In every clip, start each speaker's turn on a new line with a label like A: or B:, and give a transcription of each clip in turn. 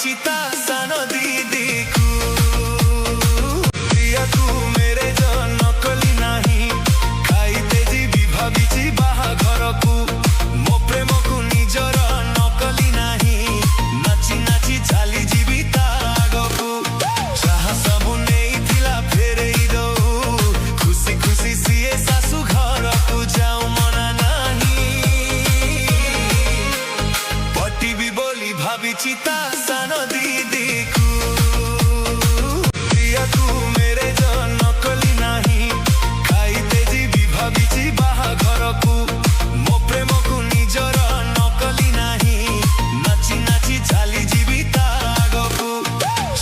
A: ଚିତା ସାନ ଦିଦିକୁ ପ୍ରିୟାକୁ मेरे ଜନ କଲି ନାହିଁ ଖାଇତେ ଯିବି ଭାବିଛି ବାହାଘରକୁ ମୋ ପ୍ରେମକୁ ନିଜର ନକଲି ନାହିଁ ନାଚି ନାଚି ଚାଲି ଯିବି ତା ଆଗକୁ ଯାହା ସବୁ ନେଇଥିଲା ଫେରେଇ ଦଉ ଖୁସି ଖୁସି ସିଏ ଶାଶୁ ଘରକୁ ଯାଉ ମନା ନାହିଁ ପଟିବି ବୋଲି ଭାବିଛି ତା ସାନ ଦିଦିକୁ ପ୍ରିୟାକୁ मेरे ଜନ କଲି ନାହିଁ ଖାଇତେ ଯିବି ଭାବିଛି ବାହାଘରକୁ ମୋ ପ୍ରେମକୁ ନିଜର ନକଲି ନାହିଁ ନାଚି ନାଚି ଚାଲି ଯିବି ତା ଆଗକୁ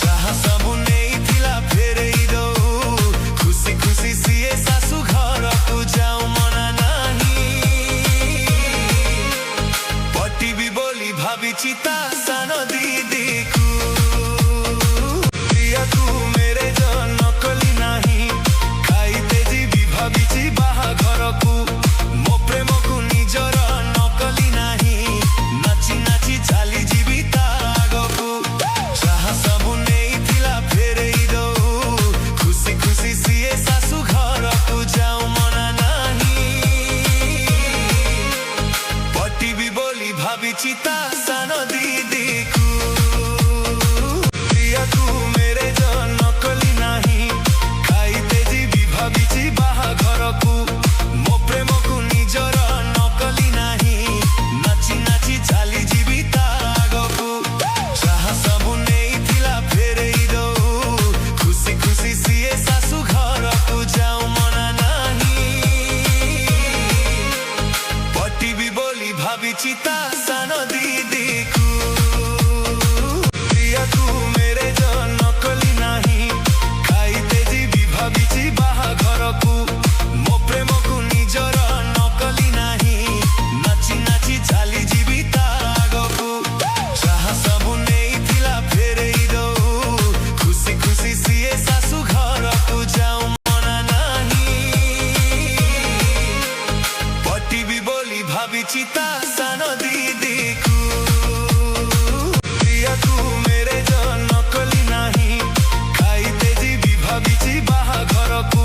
A: ଯାହା ସବୁ ନେଇଥିଲା ଫେରେଇ ଦଉ ଖୁସି ଖୁସି ସିଏ ଶାଶୁ ଘରକୁ ଯାଉ ମନା ନାହିଁ ପଟିବି ବୋଲି ଭାବିଛି ତା ସାନ ଦିଦିକୁ ପ୍ରିୟାକୁ मेरे ଜନ କଲି ନାହିଁ ଖାଇତେ ଯିବି ଭାବିଛି ବାହାଘରକୁ ମୋ ପ୍ରେମକୁ ନିଜର ନକଲି ନାହିଁ ନାଚି ନାଚି ଚାଲି ଯିବି ତା ଆଗକୁ ଯାହା ସବୁ ନେଇଥିଲା ଫେରେଇ ଦଉ ଖୁସି ଖୁସି ସିଏ ଶାଶୁ ଘରକୁ ଯାଉ ମନା ନାହିଁ ପଟିବି ବୋଲି ଭାବିଛି ତା ସାନ ଦିଦିକୁ ପ୍ରିୟାକୁ मेरे ଜନ କଲି ନାହିଁ ଖାଇତେ ଯିବି ଭାବିଛି ବାହାଘରକୁ ମୋ ପ୍ରେମକୁ ନିଜର ନକଲି ନାହିଁ ନାଚି ନାଚି ଚାଲି ଯିବି ତା ଆଗକୁ ଯାହା ସବୁ ନେଇଥିଲା ଫେରେଇ ଦଉ ଖୁସି ଖୁସି ସିଏ ଶାଶୁ ଘରକୁ ଯାଉ ମନା ନାହିଁ ପଟିବି ବୋଲି ଭାବିଛି ତା ସାନ ଦିଦିକୁ ପ୍ରିୟାକୁ मेरे ଜନ କଲି ନାହିଁ ଖାଇତେ ଯିବି ଭାବିଛି ବାହାଘରକୁ ମୋ ପ୍ରେମକୁ ନିଜର ନକଲି ନାହିଁ ନାଚି ନାଚି ଚାଲି ଯିବି ତା ଆଗକୁ ଯାହା ସବୁ ନେଇଥିଲା ଫେରେଇ ଦଉ ଖୁସି ଖୁସି ସିଏ ଶାଶୁ ଘରକୁ ଯାଉ ମନା ନାହିଁ ପଟିବି ବୋଲି ଭାବିଛି ତା ସାନ ଦିଦିକୁ ପ୍ରିୟାକୁ मेरे ଜନ କଲି ନାହିଁ ଖାଇତେ ଯିବି ଭାବିଛି ବାହାଘରକୁ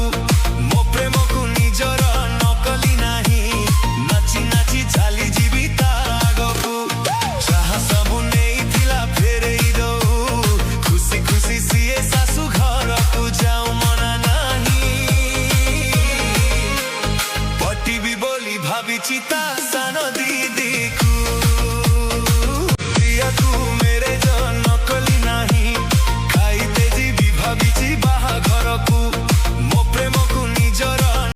A: ମୋ ପ୍ରେମକୁ ନିଜର ନକଲି ନାହିଁ ନାଚି ନାଚି ଚାଲି ଯିବି ତା ଆଗକୁ ଯାହା ସବୁ ନେଇଥିଲା ଫେରେଇ ଦଉ ଖୁସି ଖୁସି ସିଏ ଶାଶୁ ଘରକୁ ଯାଉ ମନା ନାହିଁ ପଟିବି ବୋଲି ଭାବିଛି ତା ସାନ ଦିଦିକୁ